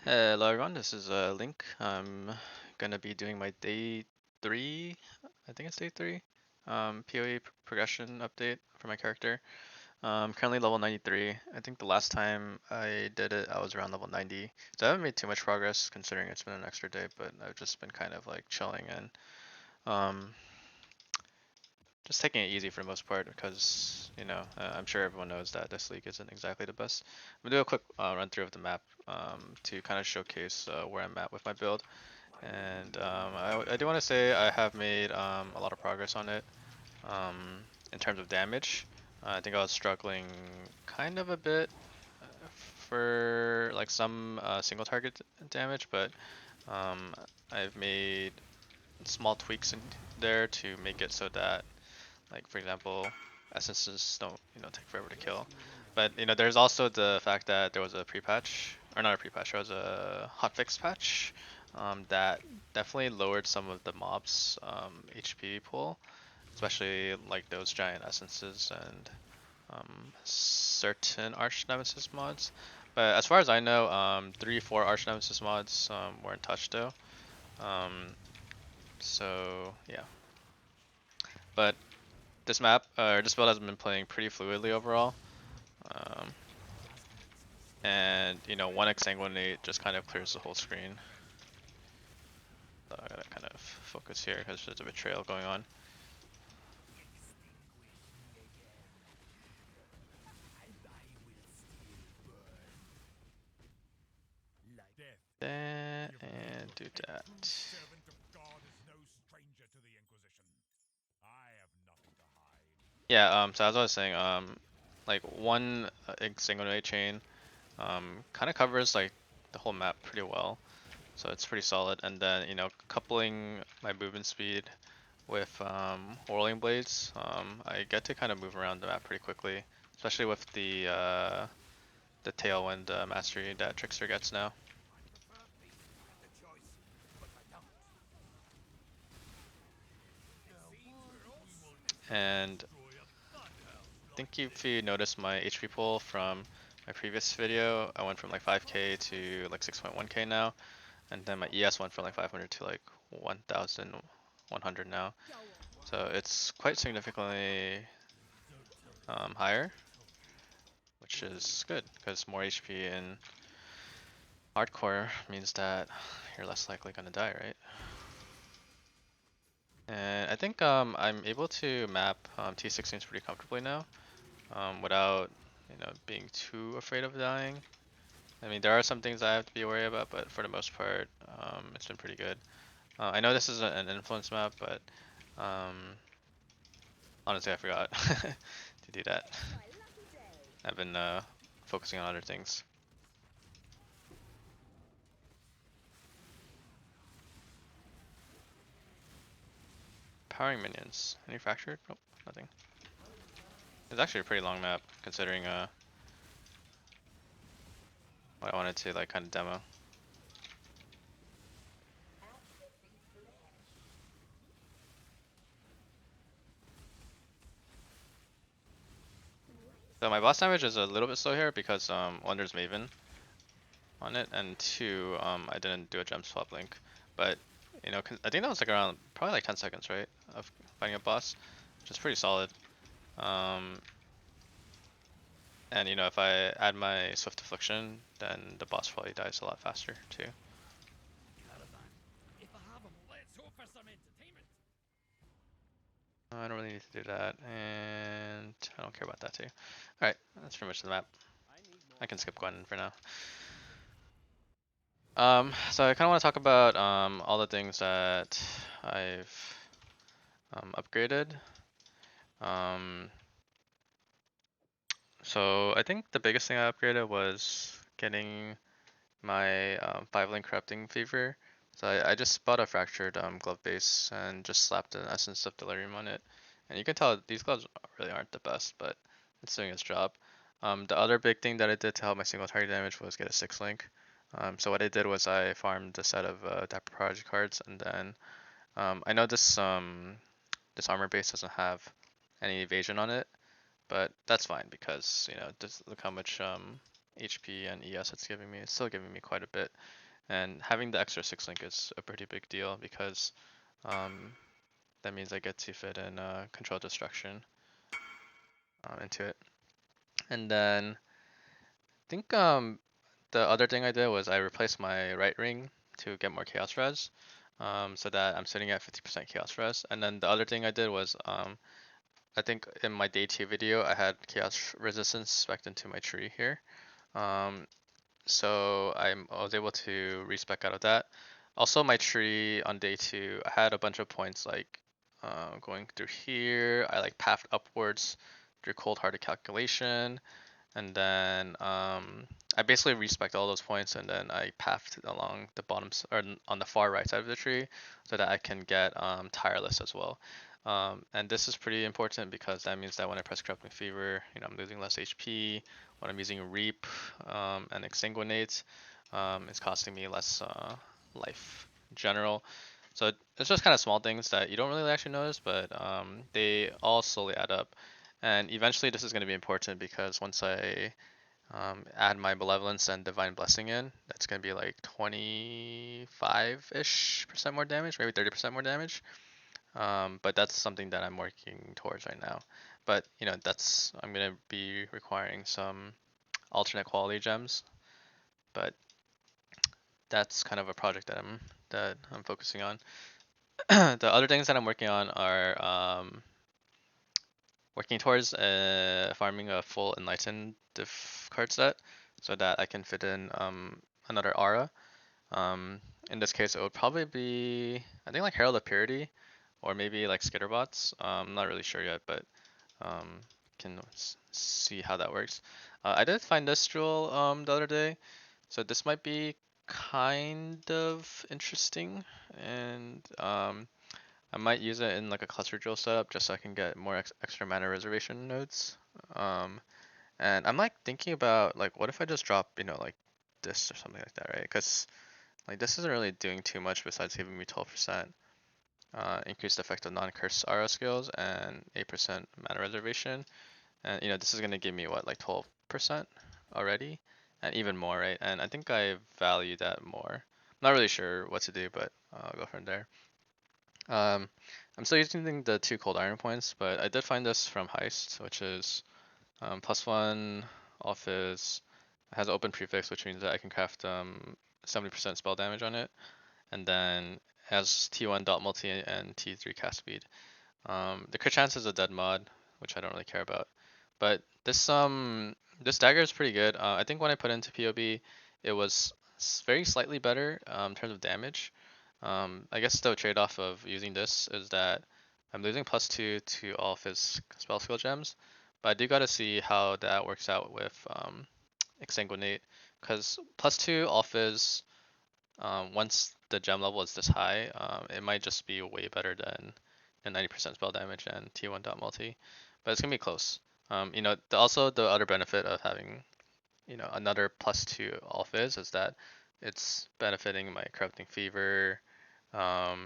Hello everyone, this is Link. I'm gonna be doing my day 3, I think it's day 3, PoE progression update for my character. Currently level 93. I think the last time I did it, I was around level 90. So I haven't made too much progress considering it's been an extra day, but I've just been kind of like chilling and um, just taking it easy for the most part because, I'm sure everyone knows that this league isn't exactly the best. I'm gonna do a quick run through of the map to kind of showcase where I'm at with my build. And I do want to say I have made a lot of progress on it in terms of damage. I think I was struggling kind of a bit for like some single target damage, but um, I've made small tweaks in there to make it so that, like for example, essences don't take forever to kill. But there's also the fact that there was a pre-patch, or not a pre-patch, there was a hotfix patch that definitely lowered some of the mobs HP pool, especially like those giant essences and certain arch nemesis mods. But as far as I know, 3, 4 arch nemesis mods weren't touched though. Um, so yeah, but this map or this build has been playing pretty fluidly overall. Um, and one Exsanguinate just kind of clears the whole screen. So I gotta kind of focus here because there's a betrayal going on. That and do that. Yeah, so as I was saying, like one Exsanguinate chain kind of covers like the whole map pretty well. So it's pretty solid. And then, coupling my movement speed with whirling blades, I get to kind of move around the map pretty quickly, especially with the tailwind mastery that Trickster gets now. And I think if you notice my HP pool from my previous video, I went from like 5k to like 6.1k now, and then my ES went from like 500 to like 1,100 now. So it's quite significantly higher, which is good because more HP in hardcore means that you're less likely gonna die, right? And I think I'm able to map T16s pretty comfortably now, without being too afraid of dying. I mean, there are some things I have to be worried about, but for the most part, it's been pretty good. I know this is an influence map, but um, honestly, I forgot to do that. I've been focusing on other things. Powering minions. Any fractured? Nope, nothing. It's actually a pretty long map, considering what I wanted to like kind of demo. So my boss damage is a little bit slow here because one, there's Maven on it, and two, I didn't do a gem swap link. But I think that was like around probably like 10 seconds, right, of fighting a boss, which is pretty solid. Um, and if I add my Swift Affliction, then the boss probably dies a lot faster too. I don't really need to do that, and I don't care about that too. Alright, that's pretty much the map. I can skip Gwen for now. So I kind of want to talk about all the things that I've upgraded. Um, so I think the biggest thing I upgraded was getting my 5-link corrupting fever. So I just bought a fractured glove base and just slapped an essence of delirium on it. And you can tell these gloves really aren't the best, but it's doing its job. The other big thing that I did to help my single target damage was get a 6-link. So what I did was I farmed a set of Dapper Prodigy cards, and then I know this armor base doesn't have any evasion on it, but that's fine because just look how much HP and ES it's giving me. It's still giving me quite a bit. And having the extra 6 link is a pretty big deal because that means I get to fit in control destruction into it. And then I think the other thing I did was I replaced my right ring to get more chaos res, so that I'm sitting at 50% chaos res. And then the other thing I did was I think in my day 2 video I had chaos resistance spec'd into my tree here. Um, so I was able to respec out of that. Also, my tree on day 2, I had a bunch of points like going through here. I like pathed upwards through cold-hearted calculation, and then I basically respect all those points, and then I pathed along the bottoms or on the far right side of the tree, so that I can get tireless as well. And this is pretty important because that means that when I press Corrupting Fever, I'm losing less HP. When I'm using Reap and Exsanguinate, it's costing me less life in general. So it's just kind of small things that you don't really actually notice, but they all slowly add up. And eventually this is going to be important because once I add my Malevolence and Divine Blessing in, that's going to be like 25-ish percent more damage, maybe 30% more damage. But that's something that I'm working towards right now. But I'm going to be requiring some alternate quality gems. But that's kind of a project that I'm focusing on. The other things that I'm working on are working towards farming a full Enlightened diff card set so that I can fit in another aura. In this case, it would probably be, I think, like Herald of Purity or maybe like Skitterbots. I'm not really sure yet, but can see how that works. I did find this jewel the other day, so this might be kind of interesting, and I might use it in like a cluster drill setup just so I can get more extra mana reservation nodes. Um, and I'm like thinking about like what if I just drop like this or something like that, right? Because like this isn't really doing too much besides giving me 12% increased effect of non-curse aura skills and 8% mana reservation. And this is gonna give me what, like 12% already, and even more, right? And I think I value that more. I'm not really sure what to do, but I'll go from there. I'm still using the 2 cold iron points, but I did find this from Heist, which is +1 office, has open prefix, which means that I can craft 70% spell damage on it, and then has T1 dot multi and T3 cast speed. The crit chance is a dead mod, which I don't really care about, but this dagger is pretty good. I think when I put it into POB, it was very slightly better in terms of damage. I guess the trade-off of using this is that I'm losing +2 to all of his spell skill gems, but I do gotta see how that works out with Exsanguinate, because +2 off his once the gem level is this high, it might just be way better than the 90% spell damage and T1 dot multi, but it's gonna be close. Also the other benefit of having another +2 all fizz is that it's benefiting my corrupting fever, my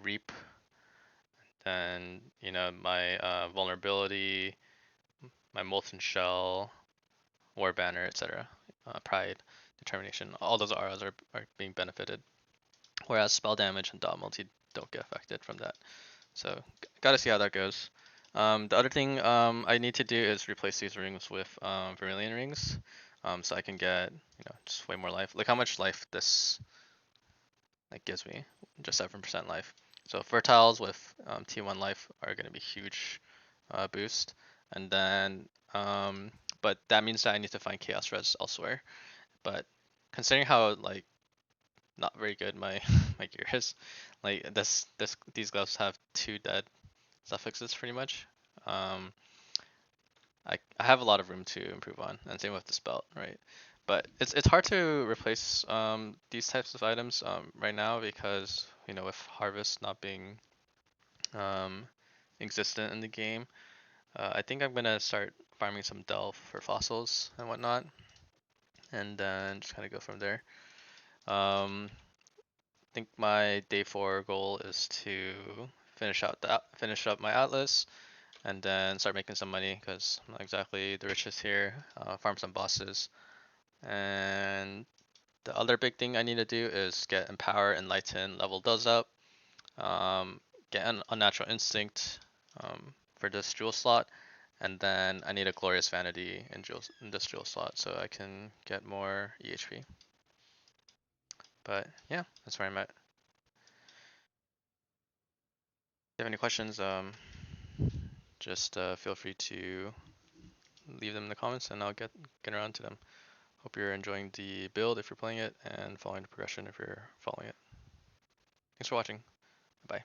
reap, then my vulnerability, my molten shell, war banner, etc. Pride, determination, all those auras are being benefited, whereas spell damage and dot multi don't get affected from that. So gotta see how that goes. The other thing I need to do is replace these rings with Vermilion rings, so I can get just way more life. Look how much life this like gives me, just 7% life. So fertiles with T1 life are gonna be huge boost, and then but that means that I need to find chaos res elsewhere. But considering how like not very good my my gear is, like these gloves have 2 dead suffixes pretty much. Um, I have a lot of room to improve on, and same with this belt, right? But it's hard to replace these types of items right now because with harvest not being um, existent in the game, I think I'm gonna start farming some delve for fossils and whatnot, and then just kind of go from there. I think my day 4 goal is to finish up my atlas, and then start making some money because I'm not exactly the richest here. Farm some bosses, and the other big thing I need to do is get Empower, Enlighten, level those up. Get an Unnatural Instinct for this jewel slot, and then I need a Glorious Vanity in this jewel slot so I can get more EHP. But yeah, that's where I'm at. If you have any questions, just feel free to leave them in the comments and I'll get around to them. Hope you're enjoying the build if you're playing it and following the progression if you're following it. Thanks for watching. Bye.